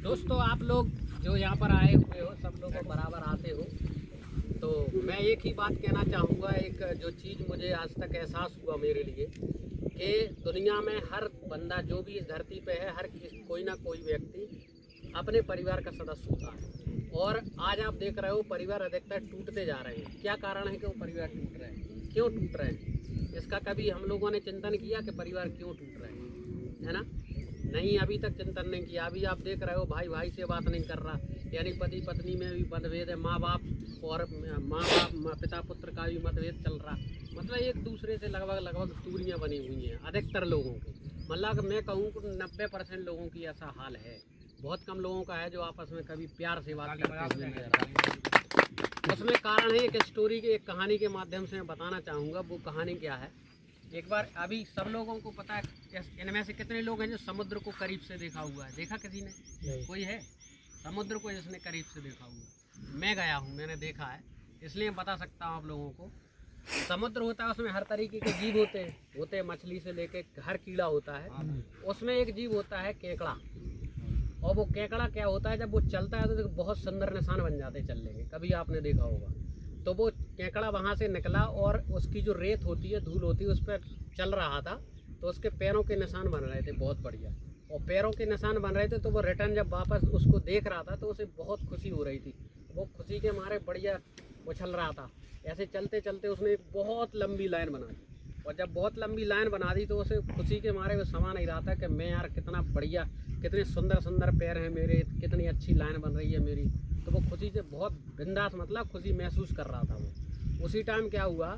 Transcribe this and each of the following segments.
दोस्तों, आप लोग जो यहाँ पर आए हुए हो, सब लोग बराबर आते हो, तो मैं एक ही बात कहना चाहूँगा। एक जो चीज़ मुझे आज तक एहसास हुआ मेरे लिए कि दुनिया में हर बंदा जो भी इस धरती पे है, हर कोई ना कोई व्यक्ति अपने परिवार का सदस्य होता है। और आज आप देख रहे हो परिवार अधिकतर टूटते जा रहे हैं। क्या कारण है कि वो परिवार टूट रहे हैं? क्यों टूट रहे हैं? इसका कभी हम लोगों ने चिंतन किया कि परिवार क्यों टूट रहे हैं? है ना? नहीं, अभी तक चिंतन नहीं किया। अभी आप देख रहे हो भाई भाई से बात नहीं कर रहा, यानी पति पत्नी में भी मतभेद है, माँ बाप और पिता पुत्र का भी मतभेद चल रहा। मतलब एक दूसरे से लगभग दूरियां बनी हुई हैं अधिकतर लोगों की। मतलब मैं कहूँ कि 90% लोगों की ऐसा हाल है। बहुत कम लोगों का है जो आपस में कभी प्यार से बात करते हुए नजर आए। उसमें कारण है एक स्टोरी के, एक कहानी के माध्यम से मैं बताना चाहूँगा। वो कहानी क्या है? एक बार, अभी सब लोगों को पता है, इनमें से कितने लोग हैं जो समुद्र को करीब से देखा हुआ है? देखा किसी ने? कोई है समुद्र को जिसने करीब से देखा हुआ? मैं गया हूँ, मैंने देखा है, इसलिए बता सकता हूँ आप लोगों को। समुद्र होता है, उसमें हर तरीके के जीव होते हैं, मछली से लेके हर कीड़ा होता है। उसमें एक जीव होता है केकड़ा। और वो केकड़ा क्या होता है, जब वो चलता है तो बहुत सुंदर निशान बन जाते हैं चलने के। कभी आपने देखा होगा। तो वो केकड़ा वहाँ से निकला और उसकी जो रेत होती है, धूल होती है, उस पर चल रहा था। तो उसके पैरों के निशान बन रहे थे बहुत बढ़िया। और पैरों के निशान बन रहे थे तो वो रिटर्न जब वापस उसको देख रहा था तो उसे बहुत खुशी हो रही थी। वो खुशी के मारे बढ़िया उछल रहा था। ऐसे चलते चलते उसने एक बहुत लंबी लाइन बना दी। और जब बहुत लंबी लाइन बना दी तो उसे खुशी के मारे वो समा नहीं रहा था कि मैं यार कितना बढ़िया, कितने सुंदर सुंदर पैर हैं मेरे, कितनी अच्छी लाइन बन रही है मेरी। तो वो खुशी से बहुत बिंदास, मतलब खुशी महसूस कर रहा था वो। उसी टाइम क्या हुआ,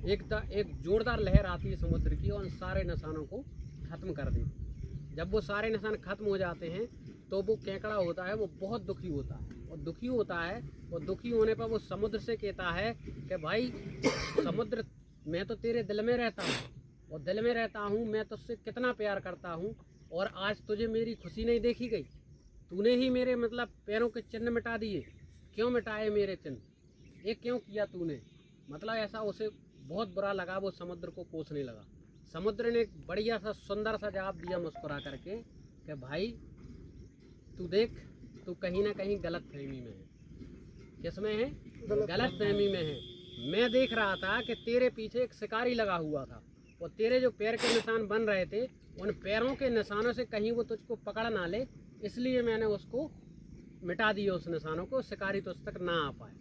एक जोरदार लहर आती है समुद्र की और उन सारे निशानों को ख़त्म कर देती। जब वो सारे निशान ख़त्म हो जाते हैं तो वो केकड़ा होता है, वो बहुत दुखी होता है। और दुखी होता है, और दुखी होने पर वो समुद्र से कहता है कि भाई समुद्र, मैं तो तेरे दिल में रहता हूँ, और दिल में रहता हूँ, मैं तुझसे कितना प्यार करता हूँ, और आज तुझे मेरी खुशी नहीं देखी गई। तूने ही मेरे मतलब पैरों के चिन्ह मिटा दिए। क्यों मिटाए मेरे चिन्ह? ये क्यों किया तूने? मतलब ऐसा उसे बहुत बुरा लगा। वो समुद्र को कोसने लगा। समुद्र ने एक बढ़िया सा सुंदर सा जवाब दिया मुस्कुरा करके कि भाई तू देख, तू कहीं ना कहीं गलत फहमी में है। किसमें है? गलत फहमी में है। मैं देख रहा था कि तेरे पीछे एक शिकारी लगा हुआ था, और तेरे जो पैर के निशान बन रहे थे, उन पैरों के निशानों से कहीं वो तुझको पकड़ ना ले, इसलिए मैंने उसको मिटा दिया, उस निशानों को, शिकारी तुझ तक ना आ पाए।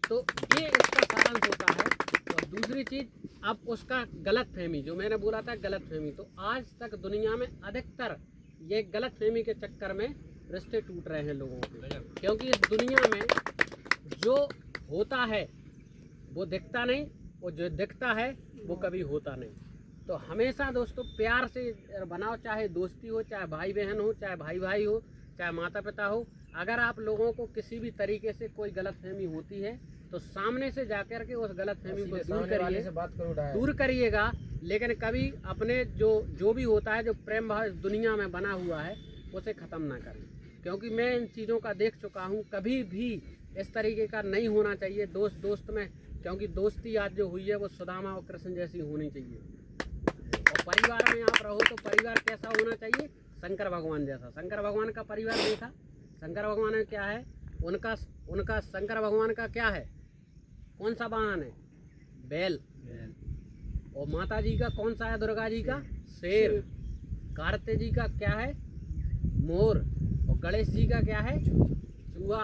तो ये इसका सारांश होता है। और दूसरी चीज़, अब उसका गलत फहमी, जो मैंने बोला था गलत फहमी, तो आज तक दुनिया में अधिकतर ये गलत फहमी के चक्कर में रिश्ते टूट रहे हैं लोगों के। क्योंकि इस दुनिया में जो होता है वो दिखता नहीं, और जो दिखता है वो कभी होता नहीं। तो हमेशा दोस्तों प्यार से बनाओ, चाहे दोस्ती हो, चाहे भाई बहन हो, चाहे भाई भाई हो, चाहे माता पिता हो। अगर आप लोगों को किसी भी तरीके से कोई गलतफहमी होती है तो सामने से जाकर के उस गलतफहमी को दूर करिएगा। लेकिन कभी अपने जो भी होता है, जो प्रेम भाव इस दुनिया में बना हुआ है, उसे ख़त्म ना करें। क्योंकि मैं इन चीज़ों का देख चुका हूँ। कभी भी इस तरीके का नहीं होना चाहिए दोस्त में। क्योंकि दोस्ती आज जो हुई है वो सुदामा और कृष्ण जैसी होनी चाहिए। और परिवार में आप रहो तो परिवार कैसा होना चाहिए? शंकर भगवान जैसा। शंकर भगवान का परिवार देखा? शंकर भगवान में क्या है? उनका शंकर भगवान का क्या है? कौन सा वाहन है? बैल। और माता जी का कौन सा है? दुर्गा जी का शेर। कार्तिक जी का क्या है? मोर। और गणेश जी का क्या है? चूहा।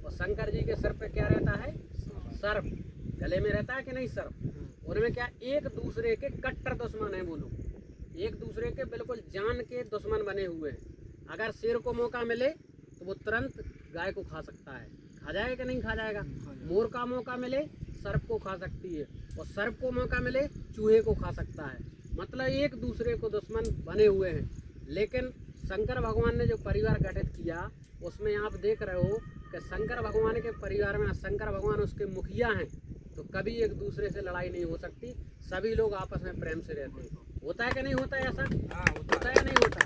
और शंकर जी के सिर पे क्या रहता है? सर्प। गले में रहता है कि नहीं सर्प? उनमें क्या एक दूसरे के कट्टर दुश्मन है वो लोग, एक दूसरे के बिल्कुल जान के दुश्मन बने हुए हैं। अगर शेर को मौका मिले तो वो तुरंत गाय को खा सकता है। खा जाएगा कि नहीं खा जाएगा? मोर का मौका मिले सर्प को खा सकती है, और सर्प को मौका मिले चूहे को खा सकता है। मतलब एक दूसरे को दुश्मन बने हुए हैं। लेकिन शंकर भगवान ने जो परिवार गठित किया, उसमें आप देख रहे हो कि शंकर भगवान के परिवार में शंकर भगवान उसके मुखिया हैं, तो कभी एक दूसरे से लड़ाई नहीं हो सकती। सभी लोग आपस में प्रेम से रहते हैं। होता है कि नहीं होता है ऐसा? होता है या नहीं होता?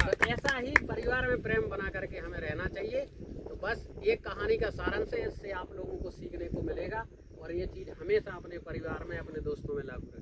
तो ऐसा ही परिवार में प्रेम बना करके हमें रहना चाहिए। तो बस एक कहानी का सारांश है, इससे आप लोगों को सीखने को मिलेगा। और ये चीज़ हमेशा अपने परिवार में, अपने दोस्तों में लागू रहे।